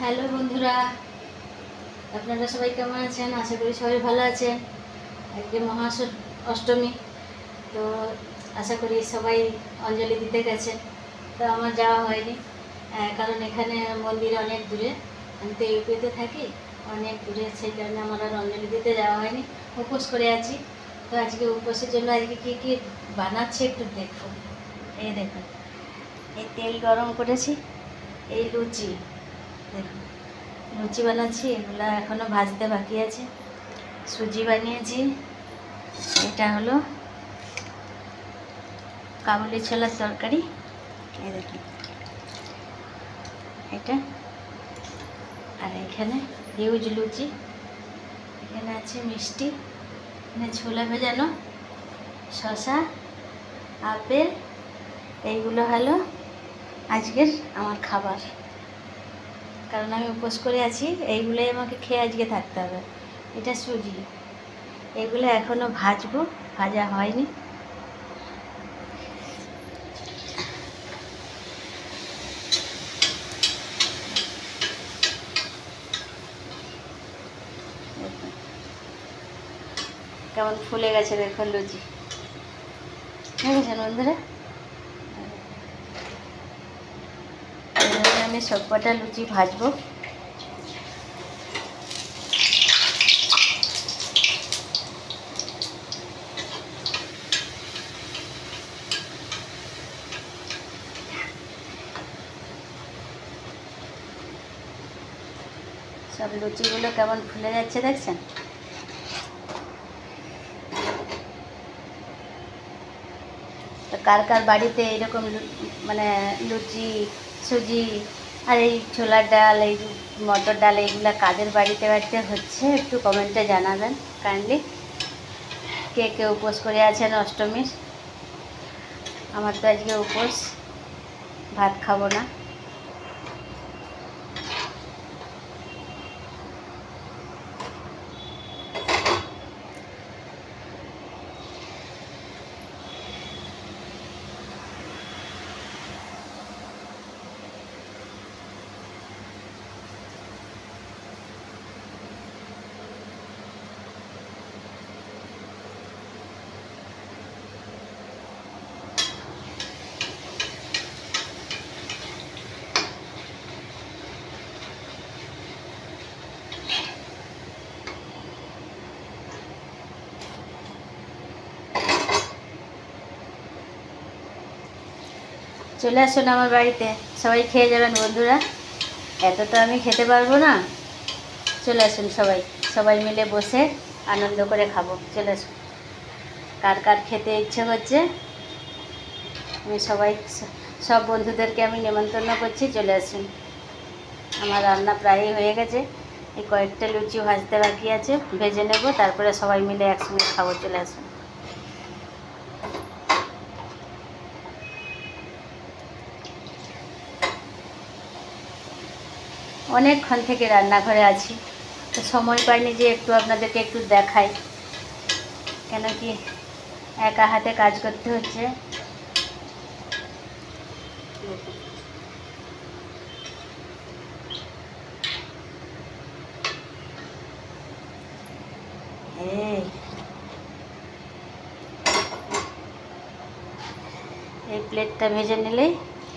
Hello বন্ধুরা, আপনারা সবাই কেমন আছেন? আশা করি সবাই ভালো আছেন। আজকে অষ্টমী, তো আশা করি সবাই অঞ্জলি দিতে গেছেন। তো আমার যাওয়া হয়নি, কারণ এখানে মন্দির অনেক দূরে। আমি তো ইউপিতে থাকি, অনেক দূরে, সেই কারণে আমার আর অঞ্জলি দিতে যাওয়া হয়নি। উপোস করে আছি। তো আজকে উপোসের জন্য আজকে কী কী বানাচ্ছে একটু দেখুন। এই দেখুন, এই তেল গরম করেছি, এই লুচি দেখুন, লুচি বানাচ্ছি। এগুলো এখনও ভাজতে বাকি আছে। সুজি বানিয়েছি, এটা হলো কাবুলি ছোলার তরকারি, এই দেখুন এটা। আর এখানে হিউজ লুচি, এখানে আছে মিষ্টি, এখানে ছোলা ভেজানো, শসা, আপেল। এইগুলো হলো আজকের আমার খাবার, কারণ আমি উপোস করে আছি। এইগুলোই আমাকে খেয়ে আজকে থাকতে হবে। এটা সুজি, এগুলো এখনও ভাজবো, ভাজা হয়নি। কেমন ফুলে গেছে দেখুন লুচি, দেখেছেন বন্ধুরা? আমি সবকটা লুচি ভাজবো। সব লুচিগুলো কেমন ফুলে যাচ্ছে দেখছেন? তো কার কার বাড়িতে এরকম মানে লুচি, সুজি আর এই ছোলার ডাল, এই মটর ডাল, এইগুলা কাদের বাড়িতে বাড়িতে হচ্ছে একটু কমেন্টে জানাবেন কাইন্ডলি। কে কে উপোস করে আছেন অষ্টমীর? আমার তো আজকে উপোস, ভাত খাবো না। চলে আসুন আমার বাড়িতে, সবাই খেয়ে যাবেন বন্ধুরা। এত তো আমি খেতে পারবো না। চলে আসুন সবাই, সবাই মিলে বসে আনন্দ করে খাবো। চলে আসুন, কার কার খেতে ইচ্ছে করছে। আমি সব বন্ধুদেরকে আমি নেমন্তন্ন করছি, চলে আসুন। আমার রান্না প্রায়ই হয়ে গেছে, এই কয়েকটা লুচি ভাজতে বাকি আছে, ভেজে নেব, তারপরে সবাই মিলে একসঙ্গে খাবো। চলে আসুন। অনেকক্ষণ থেকে রান্নাঘরে আছি, তো সময় পাইনি যে একটু আপনাদেরকে একটু দেখাই, কেন কি একা হাতে কাজ করতে হচ্ছে। এই প্লেটটা ভেজে নিলেই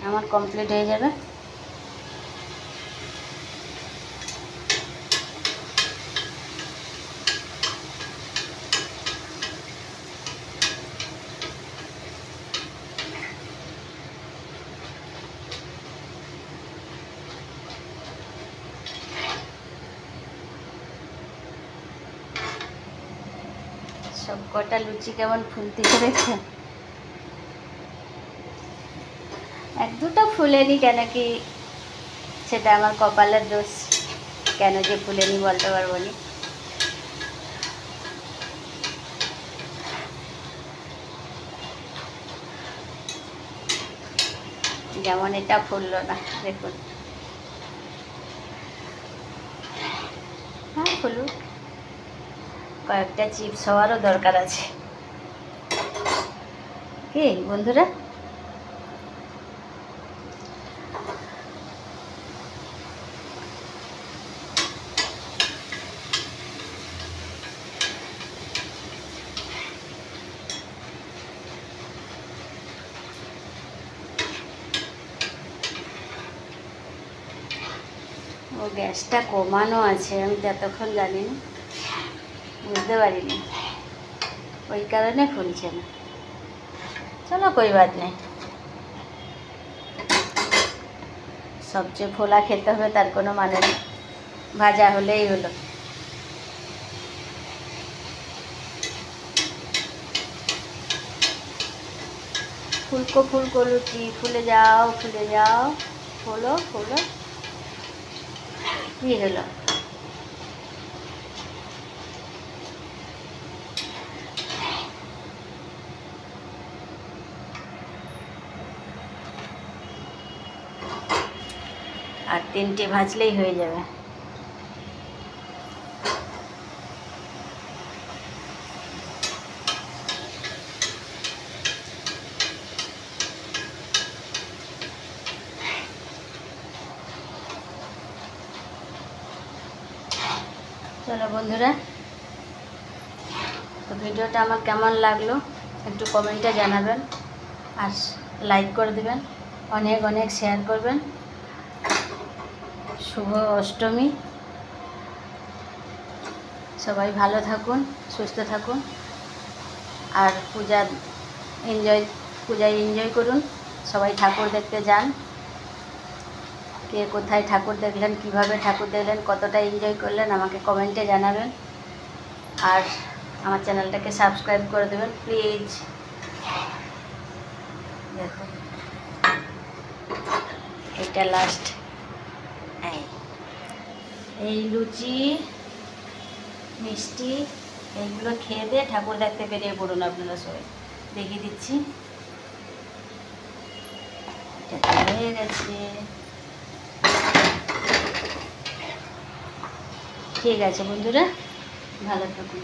আমার কমপ্লিট হয়ে যাবে। সব কটা লুচি কেমন ফুলতেছে দেখছেন? এক দুটো ফুলেনি, কেন কি সেটা আমার কপালের দোষ, কেন যে ফুলেনি বলতে পারবো না। যেমন এটা ফুললো না, দেখুন। হ্যাঁ ফুলুক, কয়েকটা চিপস হওয়ারও দরকার আছে। কি বন্ধুরা? ও গ্যাসটা কমানো আছে, আমি তো এতক্ষণ জানিনি, বুঝতে পারিনি, ওই কারণে ফুলছে না। চলো कोई बात নেই, সবচেয়ে ফোলা খেতে হবে তার কোনো মানে নেই, ভাজা হলেই হলো। ফুলকো ফুলকো লুচি, ফুলে যাও ফুলে যাও, ফোলো ফোলো। কি হলো? আর 3টে ভাজলেই হয়ে যাবে। চলো বন্ধুরা, তো ভিডিওটা আমার কেমন লাগলো একটু কমেন্টে জানাবেন, আর লাইক করে দেবেন, অনেক অনেক শেয়ার করবেন। শুভ অষ্টমী, সবাই ভালো থাকুন, সুস্থ থাকুন, আর পূজায় এনজয় করুন। সবাই ঠাকুর দেখতে যান, কে কোথায় ঠাকুর দেখলেন, কিভাবে ঠাকুর দেখলেন, কতটা এনজয় করলেন আমাকে কমেন্টে জানাবেন। আর আমার চ্যানেলটাকে সাবস্ক্রাইব করে দেবেন প্লিজ। দেখুন এটা লাস্ট, এই লুচি মিষ্টি এইগুলো খেয়ে দিয়ে ঠাকুর দেখতে বেরিয়ে পড়ুন আপনারা সবাই। দেখিয়ে দিচ্ছি, এটা হয়ে গেছে। ঠিক আছে বন্ধুরা, ভালো থাকুন।